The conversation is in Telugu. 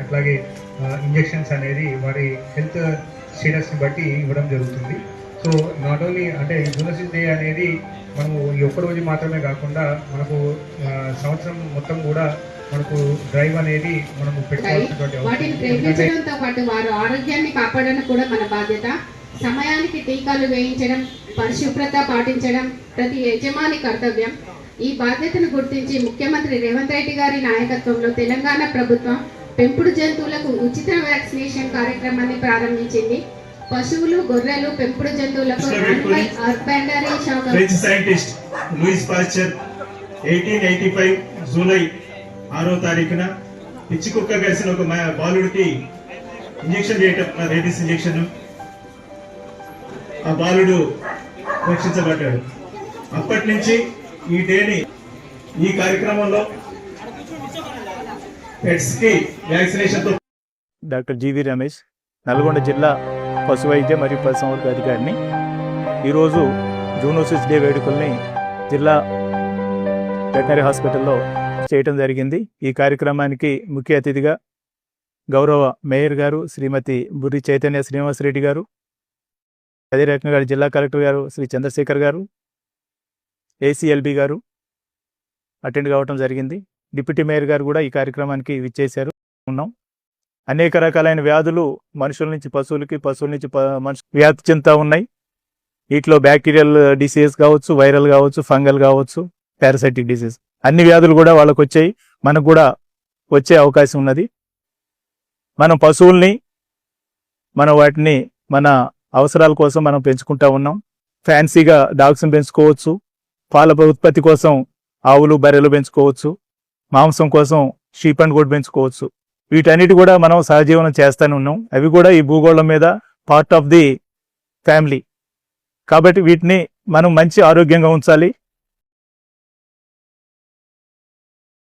అట్లాగే ఇంజెక్షన్స్ అనేది వారి హెల్త్ స్టేటస్ని బట్టి ఇవ్వడం జరుగుతుంది. సో నాట్ ఓన్లీ అంటే జూనోసిస్ డే అనేది మనము ఈ ఒక్క రోజు మాత్రమే కాకుండా మనకు సంవత్సరం మొత్తం కూడా మనకు డ్రైవ్ అనేది మనము వాటిని ప్రేమించడంతో పాటు వారు ఆరోగ్యాన్ని కాపాడడం కూడా మన బాధ్యత. సమయానికి టీకాలు వేయించడం, పరిశుభ్రత పాటించడం ప్రతి యజమాని కర్తవ్యం. ఈ బాధ్యతను గుర్తించి ముఖ్యమంత్రి రేవంత్ రెడ్డి గారి నాయకత్వంలో తెలంగాణ ప్రభుత్వం పెంపుడు జంతువులకు ఉచిత వ్యాక్సినేషన్ కార్యక్రమాన్ని ప్రారంభించింది. పశువులు, గొర్రెలు, పెంపుడు జంతువులకు హస్బెండరీ శాఖ French scientist Louis Pasteur 1885 July 6వ తారీఖున పిచ్చి కుక్క కలిసిన ఒక బాలుడికి ఇంజెక్షన్ చేయటం, రేబీస్ ఇంజెక్షన్. ఆ బాలుడు రక్షించబడ్డాడు. అప్పటి నుంచి ఈ డేని ఈ కార్యక్రమంలో పెట్స్ కి వ్యాక్సినేషన్ తో డాక్టర్ జీవి రమేష్, నల్గొండ జిల్లా పశు వైద్య మరియు పశుసంవర్ధక అధికారిని. ఈరోజు జూనోసిస్ డే వేడుకల్ని జిల్లా వెటనరీ హాస్పిటల్లో చేయటం జరిగింది. ఈ కార్యక్రమానికి ముఖ్య అతిథిగా గౌరవ మేయర్ గారు శ్రీమతి బుర్రి చైతన్య శ్రీనివాసరెడ్డి గారు, అదే రకంగా జిల్లా కలెక్టర్ గారు శ్రీ చంద్రశేఖర్ గారు, ఏసీఎల్బీ గారు అటెండ్ కావటం జరిగింది. డిప్యూటీ మేయర్ గారు కూడా ఈ కార్యక్రమానికి విచ్చేశారు. అనేక రకాలైన వ్యాధులు మనుషుల నుంచి పశువులకి, పశువుల నుంచి మనుషులు వ్యాప్తి చెందుతూ ఉన్నాయి. వీటిలో బ్యాక్టీరియల్ డిసీజ్ కావచ్చు, వైరల్ కావచ్చు, ఫంగల్ కావచ్చు, పారాసైటిక్ డిసీజ్, అన్ని వ్యాధులు కూడా వాళ్ళకు వచ్చాయి, మనకు కూడా వచ్చే అవకాశం ఉన్నది. మనం పశువుల్ని వాటిని మన అవసరాల కోసం మనం పెంచుకుంటా ఉన్నాం. ఫ్యాన్సీగా డాగ్స్ని పెంచుకోవచ్చు, పాల ఉత్పత్తి కోసం ఆవులు, బర్రెలు పెంచుకోవచ్చు, మాంసం కోసం షీప్ అండ్ గోట్ పెంచుకోవచ్చు. వీటన్నిటి కూడా మనం సహజీవనం చేస్తూనే ఉన్నాం. అవి కూడా ఈ భూగోళం మీద పార్ట్ ఆఫ్ ది ఫ్యామిలీ. కాబట్టి వీటిని మనం మంచి ఆరోగ్యంగా ఉంచాలి.